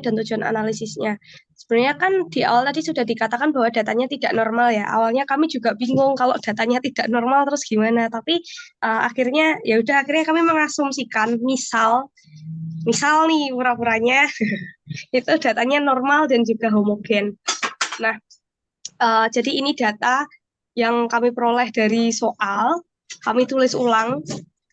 dan tujuan analisisnya. Sebenarnya kan di awal tadi sudah dikatakan bahwa datanya tidak normal ya. Awalnya kami juga bingung kalau datanya tidak normal terus gimana. Tapi akhirnya ya udah akhirnya kami mengasumsikan misal nih pura-puranya itu datanya normal dan juga homogen. Nah, jadi ini data yang kami peroleh dari soal, kami tulis ulang.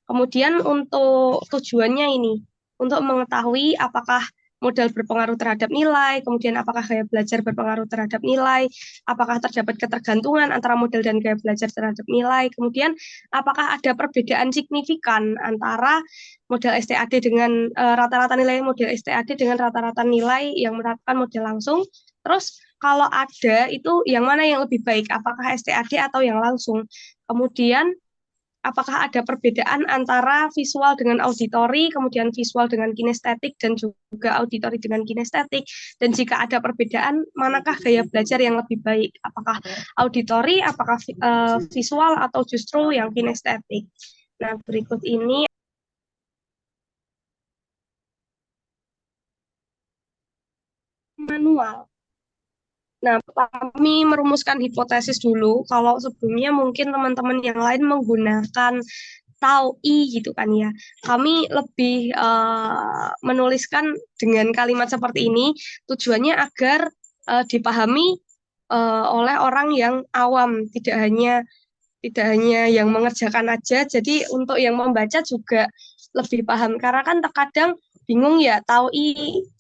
Kemudian untuk tujuannya ini, untuk mengetahui apakah modal berpengaruh terhadap nilai, kemudian apakah gaya belajar berpengaruh terhadap nilai, apakah terdapat ketergantungan antara model dan gaya belajar terhadap nilai, kemudian apakah ada perbedaan signifikan antara model STAD dengan rata-rata nilai model STAD dengan rata-rata nilai yang menerapkan model langsung. Terus kalau ada itu yang mana yang lebih baik, apakah STAD atau yang langsung. Kemudian apakah ada perbedaan antara visual dengan auditori, kemudian visual dengan kinestetik, dan juga auditori dengan kinestetik. Dan jika ada perbedaan, manakah gaya belajar yang lebih baik? Apakah auditori, apakah visual, atau justru yang kinestetik? Nah, berikut ini manual. Nah, kami merumuskan hipotesis dulu, kalau sebelumnya mungkin teman-teman yang lain menggunakan TAUI gitu kan ya. Kami lebih menuliskan dengan kalimat seperti ini, tujuannya agar dipahami oleh orang yang awam, tidak hanya yang mengerjakan aja, jadi untuk yang membaca juga lebih paham. Karena kan terkadang bingung ya, tahu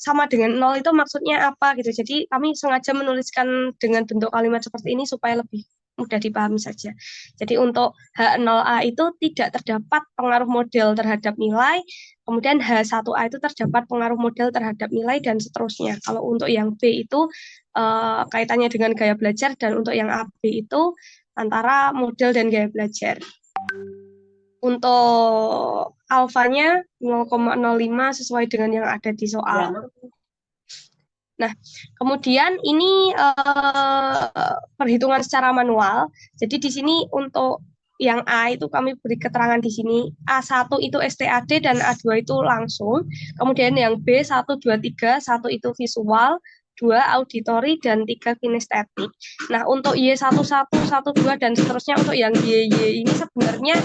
sama dengan nol itu maksudnya apa gitu. Jadi kami sengaja menuliskan dengan bentuk kalimat seperti ini supaya lebih mudah dipahami saja. Jadi untuk H0A itu tidak terdapat pengaruh model terhadap nilai, kemudian H1A itu terdapat pengaruh model terhadap nilai, dan seterusnya. Kalau untuk yang B itu kaitannya dengan gaya belajar, dan untuk yang AB itu antara model dan gaya belajar. Untuk alfanya 0,05 sesuai dengan yang ada di soal. Nah, kemudian ini perhitungan secara manual. Jadi di sini untuk yang A itu kami beri keterangan di sini. A1 itu STAD dan A2 itu langsung. Kemudian yang B 1, 2, 3, 1 itu visual, 2 auditori, dan 3 kinestetik. Nah, untuk Y11, 1, 2, dan seterusnya untuk yang YY ini sebenarnya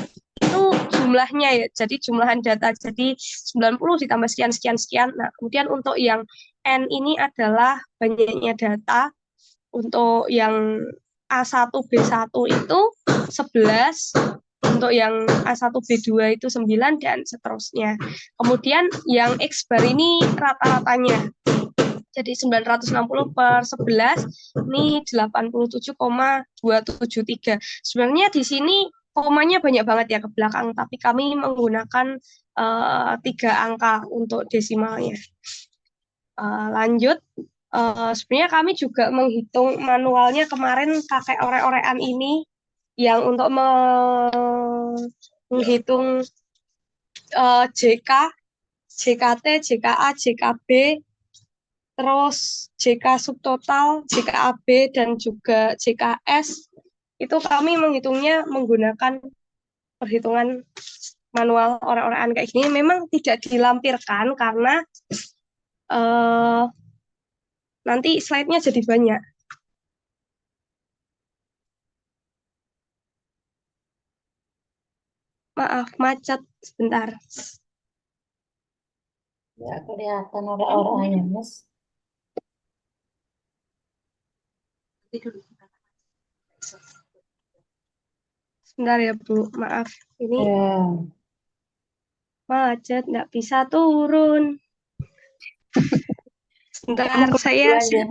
itu jumlahnya ya. Jadi jumlahan data. Jadi 90 ditambah sekian, sekian, sekian. Nah, kemudian untuk yang N ini adalah banyaknya data. Untuk yang A1, B1 itu 11, untuk yang A1, B2 itu 9, dan seterusnya. Kemudian yang X bar ini rata-ratanya. Jadi 960 per 11, ini 87,273. Sebenarnya di sini komanya banyak banget ya ke belakang, tapi kami menggunakan 3 angka untuk desimalnya. Lanjut, sebenarnya kami juga menghitung manualnya kemarin pakai orek-orekan ini yang untuk menghitung JK, JKT, JKA, JKB, terus JK subtotal, JKAB, dan juga JKS. Itu kami menghitungnya menggunakan perhitungan manual orek-orekan kayak gini. Memang tidak dilampirkan karena nanti slide-nya jadi banyak. Maaf, macet sebentar. Ya, kelihatan orang-orangnya, Mas. Sebentar ya, Bu. Maaf. Ini Ya. macet, nggak bisa turun. Kamu Sebentar, kemana saya aja?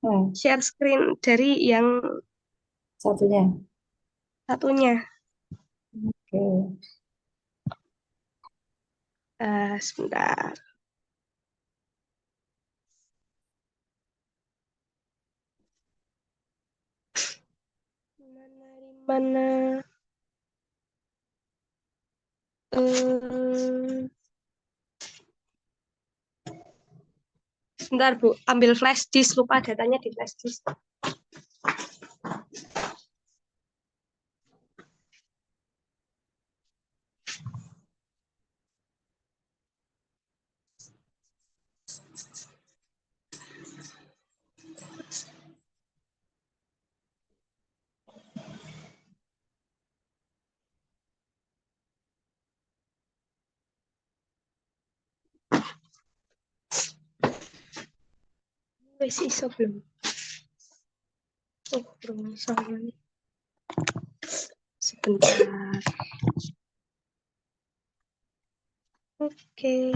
Hmm, share screen dari yang satunya. satunya. Oke. Sebentar. Mana? Eh, Sebentar, Bu. Ambil flash disk. Lupa datanya di flash disk. Wes iso belum? Oh, belum iso. Sebentar. Oke.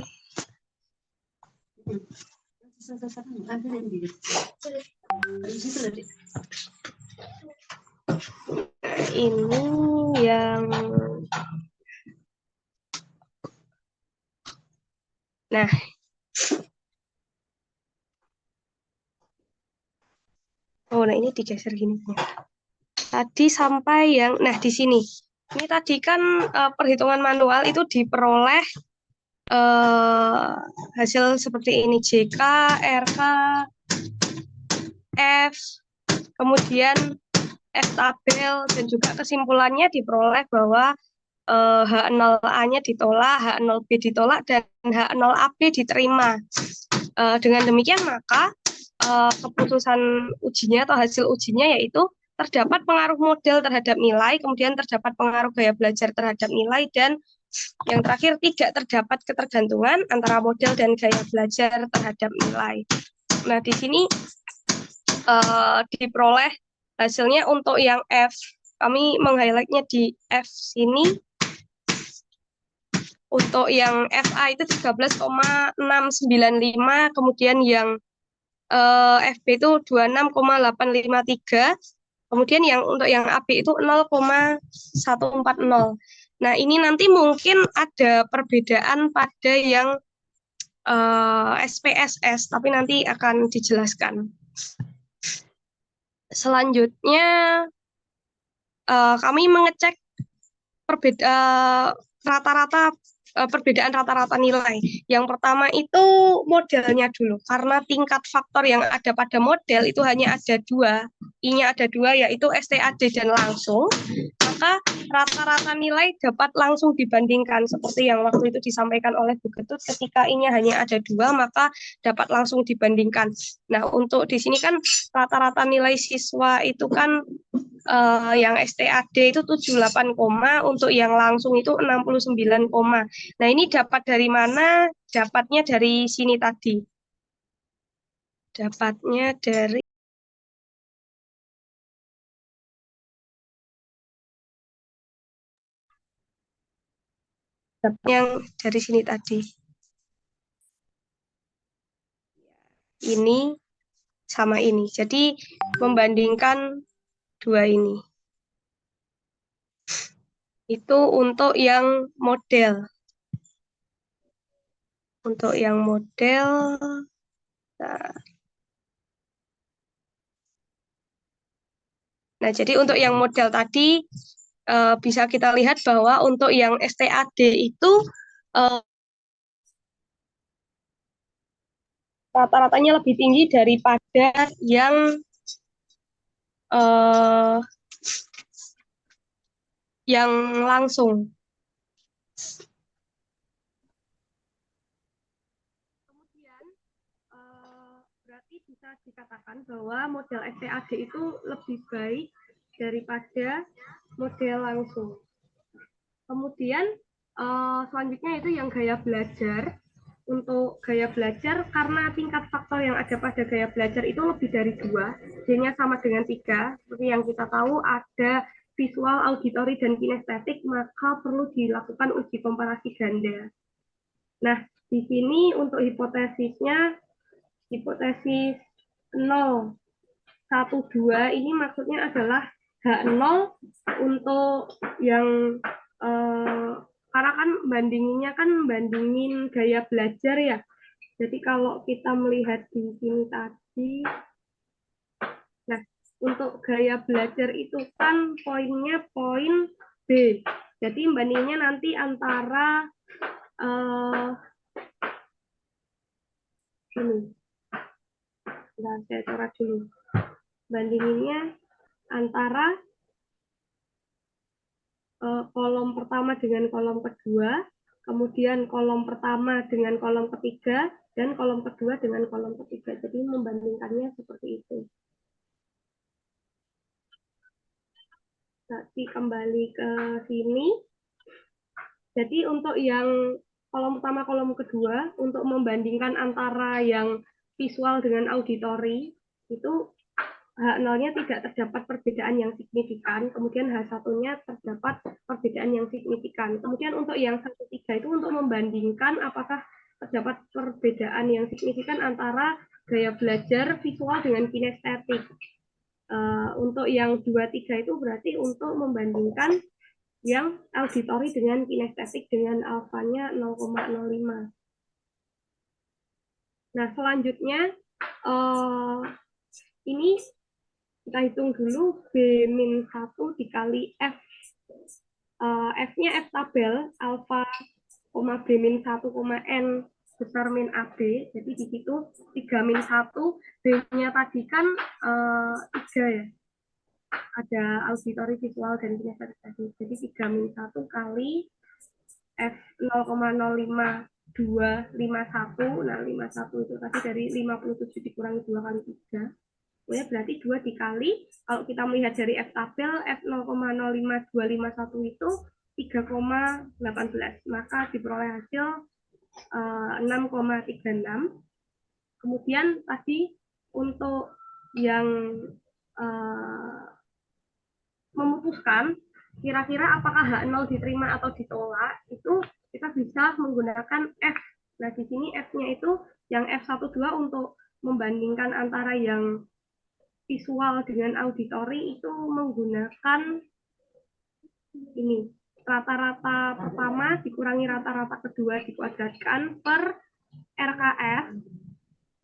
Ini yang nah, nah ini digeser gini. Tadi sampai yang, nah di sini. Ini tadi kan perhitungan manual itu diperoleh hasil seperti ini JK, RK, F, kemudian F tabel dan juga kesimpulannya diperoleh bahwa H0A-nya ditolak, H0B ditolak dan H0AB diterima. Dengan demikian maka keputusan ujinya atau hasil ujinya yaitu terdapat pengaruh model terhadap nilai, kemudian terdapat pengaruh gaya belajar terhadap nilai, dan yang terakhir tidak terdapat ketergantungan antara model dan gaya belajar terhadap nilai. Nah, di sini diperoleh hasilnya untuk yang F. Kami meng-highlight-nya di F sini. Untuk yang FA itu 13,695, kemudian yang FB itu 26,853, kemudian yang untuk yang AB itu 0,140. Nah, ini nanti mungkin ada perbedaan pada yang SPSS, tapi nanti akan dijelaskan. Selanjutnya, kami mengecek rata-rata perbedaan rata-rata nilai. Yang pertama itu modelnya dulu, karena tingkat faktor yang ada pada model itu hanya ada dua, I-nya ada dua, yaitu STAD dan langsung, maka rata-rata nilai dapat langsung dibandingkan, seperti yang waktu itu disampaikan oleh Bu Ketut, ketika I-nya hanya ada dua, maka dapat langsung dibandingkan. Nah, untuk di sini kan rata-rata nilai siswa itu kan yang STAD itu 78, untuk yang langsung itu 69, Nah, ini dapat dari mana? Dapatnya dari sini tadi. Dapatnya dari yang dari sini tadi. Ini sama ini. Jadi membandingkan dua ini. Itu untuk yang model. Untuk yang model, nah jadi untuk yang model tadi bisa kita lihat bahwa untuk yang STAD itu rata-ratanya lebih tinggi daripada yang langsung. Kemudian berarti bisa dikatakan bahwa model STAD itu lebih baik daripada model langsung. Kemudian selanjutnya itu yang gaya belajar. Untuk gaya belajar, karena tingkat faktor yang ada pada gaya belajar itu lebih dari 2, D-nya sama dengan 3. Seperti yang kita tahu ada visual, auditory, dan kinestetik, maka perlu dilakukan uji komparasi ganda. Nah, di sini untuk hipotesisnya, hipotesis 0, 1, 2, ini maksudnya adalah H0 untuk yang karena kan bandinginnya kan bandingin gaya belajar ya. Jadi kalau kita melihat di sini tadi, nah untuk gaya belajar itu kan poinnya poin B. Jadi bandingnya nanti antara ini. Nah, saya coret dulu. Bandinginnya antara kolom pertama dengan kolom kedua, kemudian kolom pertama dengan kolom ketiga, dan kolom kedua dengan kolom ketiga. Jadi membandingkannya seperti itu. Nanti kembali ke sini. Jadi untuk yang kolom pertama, kolom kedua, untuk membandingkan antara yang visual dengan auditori itu H0-nya tidak terdapat perbedaan yang signifikan, kemudian H1-nya terdapat perbedaan yang signifikan. Kemudian untuk yang 1,3 itu untuk membandingkan apakah terdapat perbedaan yang signifikan antara gaya belajar visual dengan kinestetik. Untuk yang 2,3 itu berarti untuk membandingkan yang auditori dengan kinestetik dengan alfanya 0,05. Nah, selanjutnya ini kita hitung dulu B-1 dikali F. F-nya F tabel, alfa, B-1, N besar min AB. Jadi di situ 3-1, B-nya tadi kan 3 ya. Ada auditori, visual, dan kinestetik tadi. Jadi 3-1 kali F 0,05 251. Nah, 51 itu tadi dari 57 dikurangi 2 kali 3. Ya, berarti 2 dikali, kalau kita melihat dari F tabel, F 0,05251 itu 3,18. Maka diperoleh hasil 6,36. Kemudian tadi untuk yang memutuskan kira-kira apakah H0 diterima atau ditolak, itu kita bisa menggunakan F. Nah, di sini F-nya itu yang F12 untuk membandingkan antara yang visual dengan auditori itu menggunakan ini rata-rata pertama dikurangi rata-rata kedua dikuadratkan per RKS.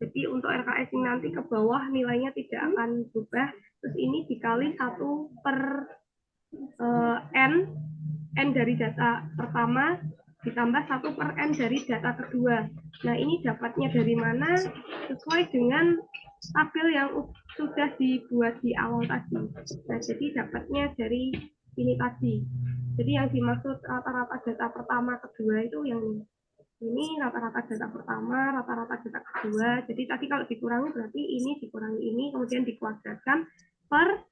Jadi untuk RKS ini nanti ke bawah nilainya tidak akan berubah. Terus ini dikali 1 per N dari data pertama ditambah 1 per N dari data kedua. Nah, ini dapatnya dari mana? Sesuai dengan tabel yang sudah dibuat di awal tadi. Nah, jadi dapatnya dari ini tadi. Jadi yang dimaksud rata-rata data pertama kedua itu yang ini rata-rata data pertama, rata-rata data kedua. Jadi tadi kalau dikurangi berarti ini dikurangi ini, kemudian dikuadratkan per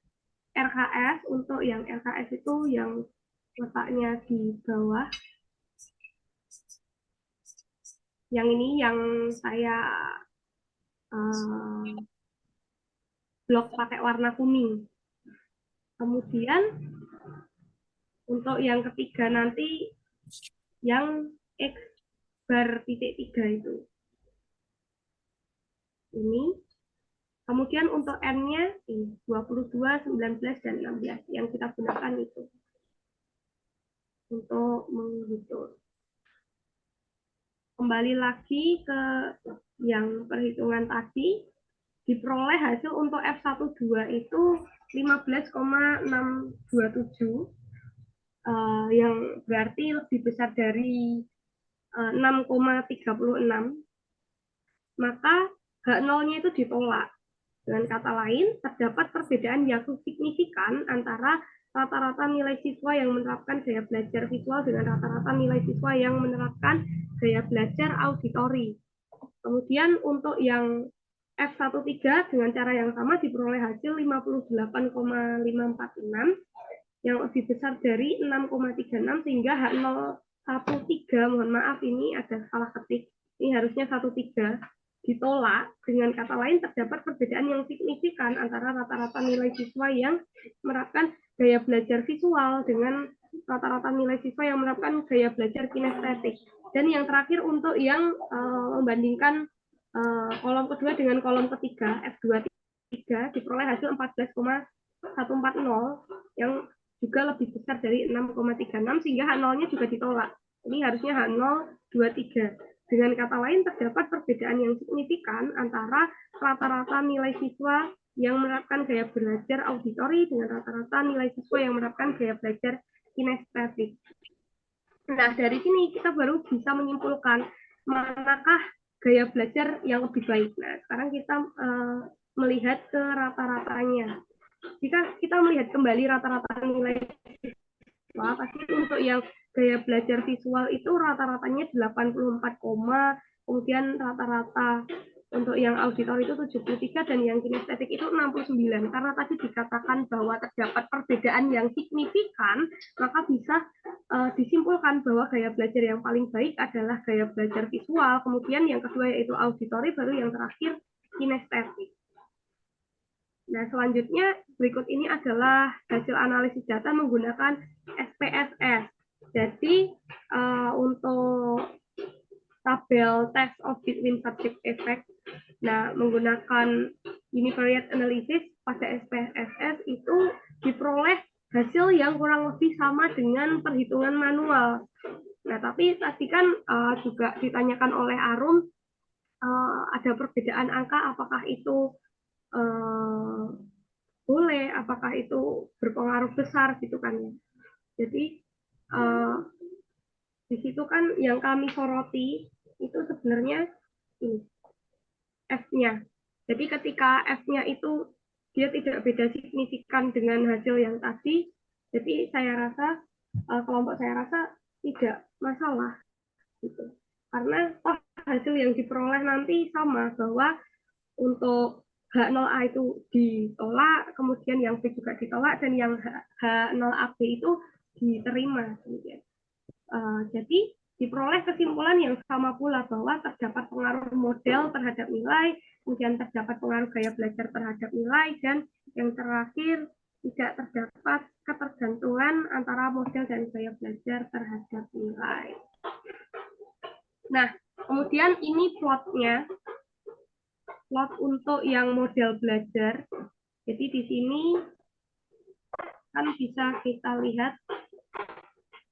RKS. Untuk yang RKS itu yang letaknya di bawah. Yang ini yang saya blok pakai warna kuning. Kemudian untuk yang ketiga nanti yang X bar titik 3 itu. Ini. Kemudian untuk N-nya ini 22, 19, dan 16 yang kita gunakan itu untuk menghitung. Kembali lagi ke yang perhitungan tadi, diperoleh hasil untuk F12 itu 15,627 yang berarti lebih besar dari 6,36. Maka H0-nya itu ditolak. Dengan kata lain, terdapat perbedaan yang signifikan antara rata-rata nilai siswa yang menerapkan gaya belajar visual dengan rata-rata nilai siswa yang menerapkan gaya belajar auditori. Kemudian untuk yang F13 dengan cara yang sama diperoleh hasil 58,546 yang lebih besar dari 6,36 sehingga H013, mohon maaf ini ada salah ketik, ini harusnya 13 ditolak. Dengan kata lain terdapat perbedaan yang signifikan antara rata-rata nilai siswa yang menerapkan gaya belajar visual dengan rata-rata nilai siswa yang menerapkan gaya belajar kinestetik. Dan yang terakhir untuk yang membandingkan kolom kedua dengan kolom ketiga F23 diperoleh hasil 14,140 yang juga lebih besar dari 6,36 sehingga H0-nya juga ditolak. Ini harusnya H023. Dengan kata lain, terdapat perbedaan yang signifikan antara rata-rata nilai siswa yang menerapkan gaya belajar auditori dengan rata-rata nilai siswa yang menerapkan gaya belajar kinestetik. Nah, dari sini kita baru bisa menyimpulkan manakah gaya belajar yang lebih baik. Nah, sekarang kita melihat ke rata-ratanya. Jika kita melihat kembali rata-rata nilai siswa, pasti untuk yang gaya belajar visual itu rata-ratanya 84, kemudian rata-rata untuk yang auditor itu 73 dan yang kinestetik itu 69. Karena tadi dikatakan bahwa terdapat perbedaan yang signifikan, maka bisa disimpulkan bahwa gaya belajar yang paling baik adalah gaya belajar visual, kemudian yang kedua yaitu auditori, baru yang terakhir kinestetik. Nah, selanjutnya berikut ini adalah hasil analisis data menggunakan SPSS. Jadi, untuk tabel test of between subject effect, nah, menggunakan univariate analysis pada SPSS itu diperoleh hasil yang kurang lebih sama dengan perhitungan manual. Nah, tapi tadi kan juga ditanyakan oleh Arum, ada perbedaan angka, apakah itu boleh, apakah itu berpengaruh besar gitu kan ya. Jadi di situ kan yang kami soroti itu sebenarnya ini F-nya. Jadi ketika F-nya itu dia tidak beda signifikan dengan hasil yang tadi, jadi saya rasa kelompok saya rasa tidak masalah gitu. Karena hasil yang diperoleh nanti sama, bahwa untuk H0A itu ditolak, kemudian yang B juga ditolak, dan yang H0AB itu diterima. Jadi diperoleh kesimpulan yang sama pula, bahwa terdapat pengaruh model terhadap nilai, kemudian terdapat pengaruh gaya belajar terhadap nilai, dan yang terakhir tidak terdapat ketergantungan antara model dan gaya belajar terhadap nilai. Nah, kemudian ini plotnya, plot untuk yang model belajar. Jadi di sini kan bisa kita lihat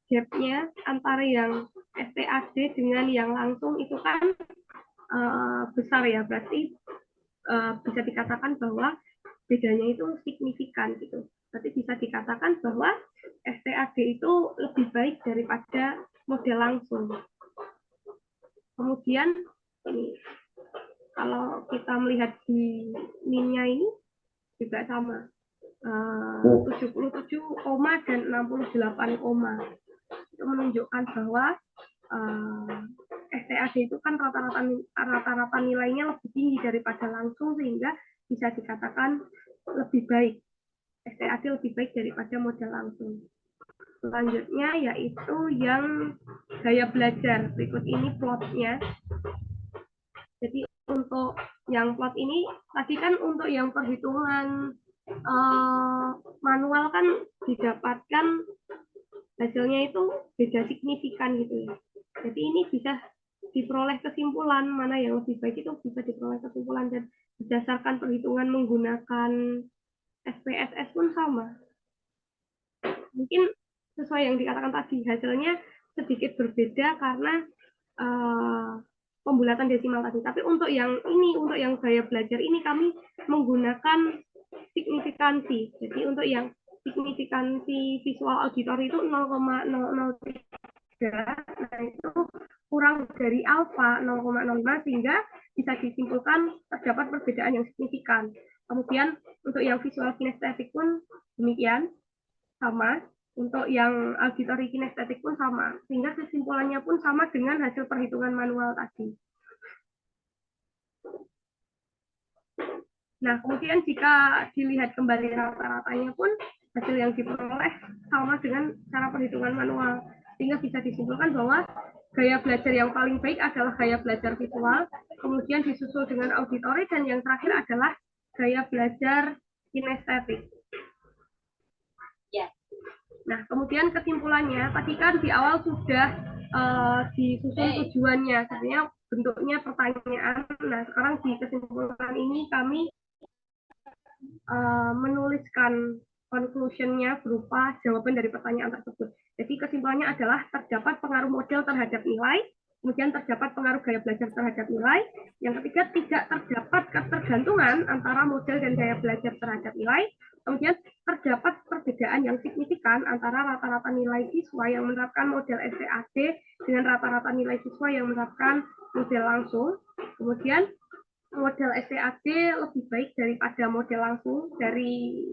gap-nya antara yang STAD dengan yang langsung itu kan besar ya, berarti bisa dikatakan bahwa bedanya itu signifikan gitu. Berarti bisa dikatakan bahwa STAD itu lebih baik daripada model langsung. Kemudian ini, kalau kita melihat di min-nya ini juga sama, 77, dan 68, itu menunjukkan bahwa STAD itu kan rata-rata nilainya lebih tinggi daripada langsung, sehingga bisa dikatakan lebih baik, STAD lebih baik daripada model langsung. Selanjutnya yaitu yang gaya belajar. Berikut ini plotnya. Jadi untuk yang plot ini tadi kan untuk yang perhitungan manual kan didapatkan hasilnya itu beda signifikan gitu ya. Jadi ini bisa diperoleh kesimpulan mana yang lebih baik, itu bisa diperoleh kesimpulan, dan berdasarkan perhitungan menggunakan SPSS pun sama. Mungkin sesuai yang dikatakan tadi, hasilnya sedikit berbeda karena pembulatan desimal tadi. Tapi untuk yang ini, untuk yang gaya belajar ini kami menggunakan signifikansi. Jadi untuk yang signifikansi visual auditori itu 0,003, nah itu kurang dari alfa 0,05, sehingga bisa disimpulkan terdapat perbedaan yang signifikan. Kemudian untuk yang visual kinestetik pun demikian, sama. Untuk yang auditory kinestetik pun sama, sehingga kesimpulannya pun sama dengan hasil perhitungan manual tadi. Nah, kemudian jika dilihat kembali rata-ratanya pun hasil yang diperoleh sama dengan cara perhitungan manual, sehingga bisa disimpulkan bahwa gaya belajar yang paling baik adalah gaya belajar visual, kemudian disusul dengan auditory, dan yang terakhir adalah gaya belajar kinestetik. Nah, kemudian kesimpulannya, tadi kan di awal sudah disusun tujuannya, sebenarnya bentuknya pertanyaan. Nah, sekarang di kesimpulan ini kami menuliskan conclusion-nya berupa jawaban dari pertanyaan tersebut. Jadi kesimpulannya adalah terdapat pengaruh model terhadap nilai, kemudian terdapat pengaruh gaya belajar terhadap nilai, yang ketiga tidak terdapat ketergantungan antara model dan gaya belajar terhadap nilai, kemudian terdapat perbedaan yang signifikan antara rata-rata nilai siswa yang menerapkan model STAD dengan rata-rata nilai siswa yang menerapkan model langsung, kemudian model STAD lebih baik daripada model langsung dari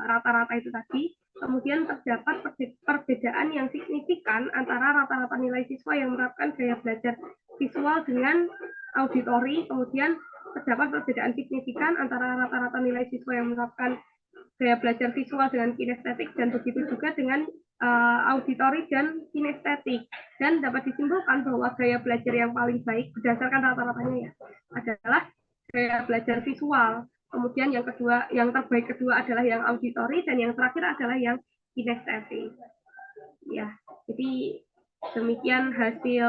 rata-rata itu tadi. Kemudian terdapat perbedaan yang signifikan antara rata-rata nilai siswa yang menerapkan gaya belajar visual dengan auditori. Kemudian terdapat perbedaan signifikan antara rata-rata nilai siswa yang menerapkan gaya belajar visual dengan kinestetik, dan begitu juga dengan auditori dan kinestetik. Dan dapat disimpulkan bahwa gaya belajar yang paling baik berdasarkan rata-ratanya ya adalah gaya belajar visual. Kemudian yang kedua, yang terbaik kedua adalah yang auditori, dan yang terakhir adalah yang kinestetik. Ya, jadi demikian hasil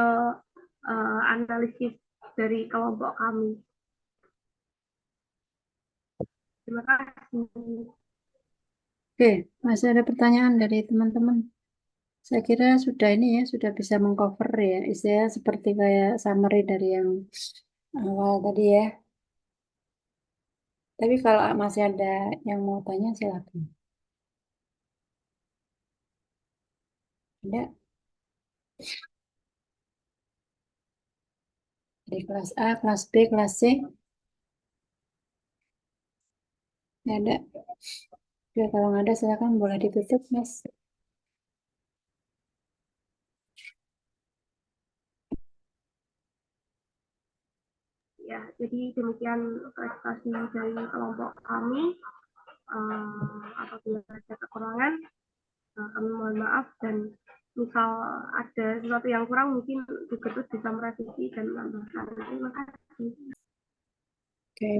analisis dari kelompok kami. Terima kasih. Oke, masih ada pertanyaan dari teman-teman? Saya kira sudah ini ya, sudah bisa mengcover ya, istilahnya seperti kayak summary dari yang awal tadi ya. Tapi kalau masih ada yang mau tanya, silakan. Ada dari kelas A, kelas B, kelas C? Nggak ada. Oke, kalau nggak ada, silakan boleh ditutup, Mas. Ya, jadi demikian prestasi dari kelompok kami. Apabila ada kekurangan, kami mohon maaf, dan misal ada sesuatu yang kurang mungkin Bu Ketut bisa merevisi dan menambahkan. Terima kasih. Oke.